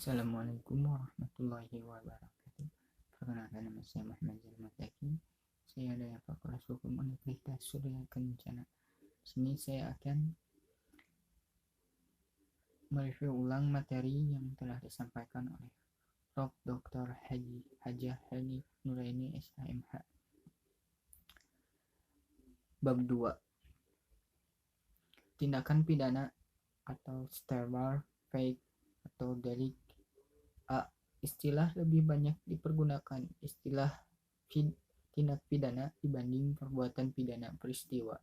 Assalamualaikum warahmatullahi wabarakatuh. Perkenalkan, nama saya Muhammad Zalmataki. Saya dari Fakultas Hukum Universitas Surya Kencana. Sini saya akan mereview ulang materi yang telah disampaikan oleh Prof. Dr. Hajah Hani Nuraini SHMH. Bab 2. Tindakan pidana atau stebar, fake atau delik. A. Istilah lebih banyak dipergunakan istilah tindak pidana dibanding perbuatan pidana, peristiwa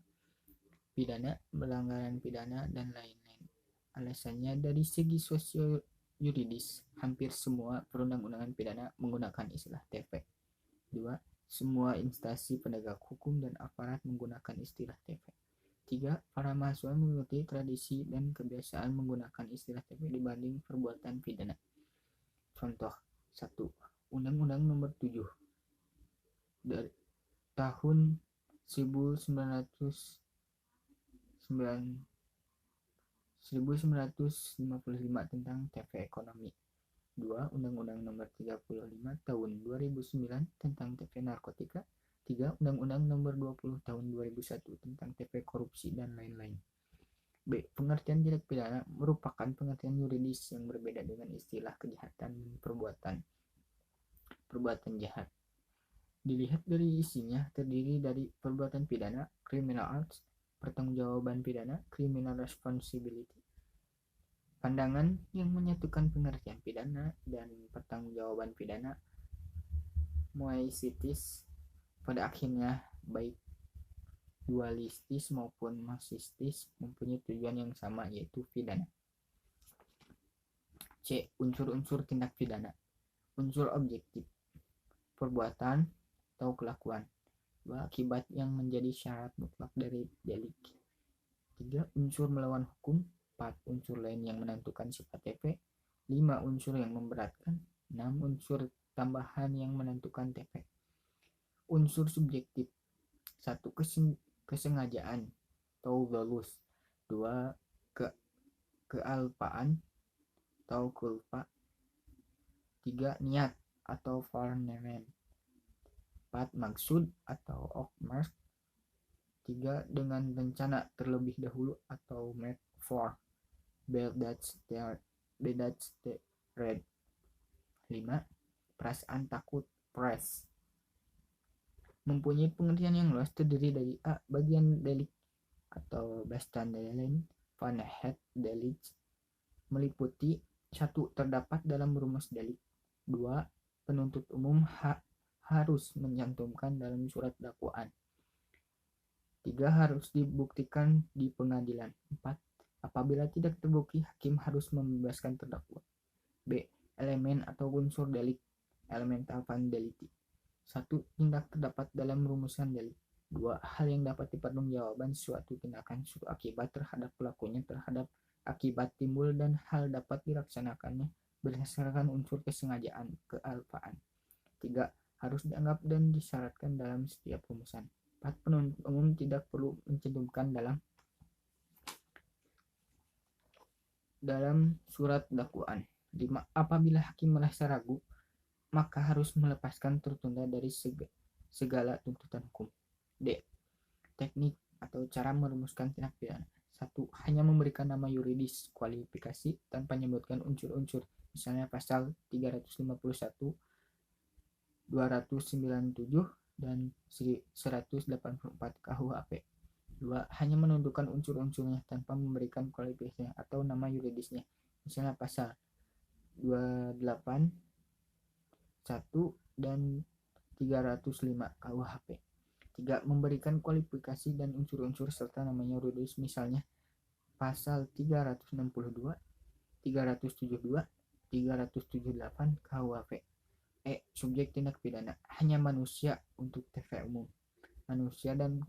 pidana, pelanggaran pidana, dan lain-lain. Alasannya, dari segi sosio yuridis, hampir semua perundang-undangan pidana menggunakan istilah TP. 2. Semua instansi penegak hukum dan aparat menggunakan istilah TP. 3. Para mahasiswa mengikuti tradisi dan kebiasaan menggunakan istilah TP dibanding perbuatan pidana. Contoh 1. Undang-Undang Nomor 7 dari tahun 1955 tentang TP ekonomi. 2. Undang-Undang Nomor 35 tahun 2009 tentang TP narkotika. 3. Undang-Undang Nomor 20 tahun 2001 tentang TP korupsi dan lain-lain. B. Pengertian tindak pidana merupakan pengertian yuridis yang berbeda dengan istilah kejahatan dan perbuatan jahat. Dilihat dari isinya, terdiri dari perbuatan pidana, criminal acts, pertanggungjawaban pidana, criminal responsibility. Pandangan yang menyatukan pengertian pidana dan pertanggungjawaban pidana, moiisitis, pada akhirnya baik dualistis maupun marxistis mempunyai tujuan yang sama, yaitu pidana. C. Unsur-unsur tindak pidana. Unsur objektif, perbuatan atau kelakuan. 2. Akibat yang menjadi syarat mutlak dari delik. 3. Unsur melawan hukum. 4. Unsur lain yang menentukan sifat TP. 5. Unsur yang memberatkan. 6. Unsur tambahan yang menentukan TP. Unsur subjektif. 1. Kesengajaan atau dolus. 2. Kealpaan atau kulpa. 3. Niat atau foreknowledge. 4. Maksud atau oakmark. 3. Dengan rencana terlebih dahulu atau made for. That's the red. 5. Perasaan takut, press. Mempunyai pengertian yang luas, terdiri dari A. Bagian delik atau Bestandelen van het delik, meliputi 1. Terdapat dalam rumus delik. 2. Penuntut umum harus mencantumkan dalam surat dakwaan. 3. Harus dibuktikan di pengadilan. 4. Apabila tidak terbukti, hakim harus membebaskan terdakwa. B. Elemen atau unsur delik, elemental vandelity. 1. Tindak terdapat dalam rumusan delik. 2. Hal yang dapat dipertanggungjawabkan suatu tindakan suatu akibat terhadap pelakunya terhadap akibat timbul dan hal dapat dilaksanakannya berdasarkan unsur kesengajaan, kealpaan. 3. Harus dianggap dan disyaratkan dalam setiap rumusan. 4. Penuntut umum tidak perlu mencantumkan dalam surat dakwaan. 5. Apabila hakim merasa ragu, maka harus melepaskan tertunda dari segala tuntutan hukum. D. Teknik atau cara merumuskan tindak pidana. 1. Hanya memberikan nama yuridis kualifikasi tanpa menyebutkan unsur-unsur, misalnya pasal 351, 297, dan 184 KUHP. 2. Hanya menentukan unsur-unsurnya tanpa memberikan kualifikasinya atau nama yuridisnya, misalnya pasal 281 dan 305 KUHP. 3. Memberikan kualifikasi dan unsur-unsur serta namanya yuridis, misalnya pasal 362, 372, 378 KUHP. E. Subjek tindak pidana hanya manusia untuk TP umum, manusia dan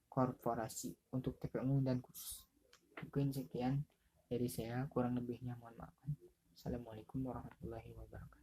korporasi untuk TP umum dan khusus. Mungkin sekian dari saya, kurang lebihnya mohon maaf. Assalamualaikum warahmatullahi wabarakatuh.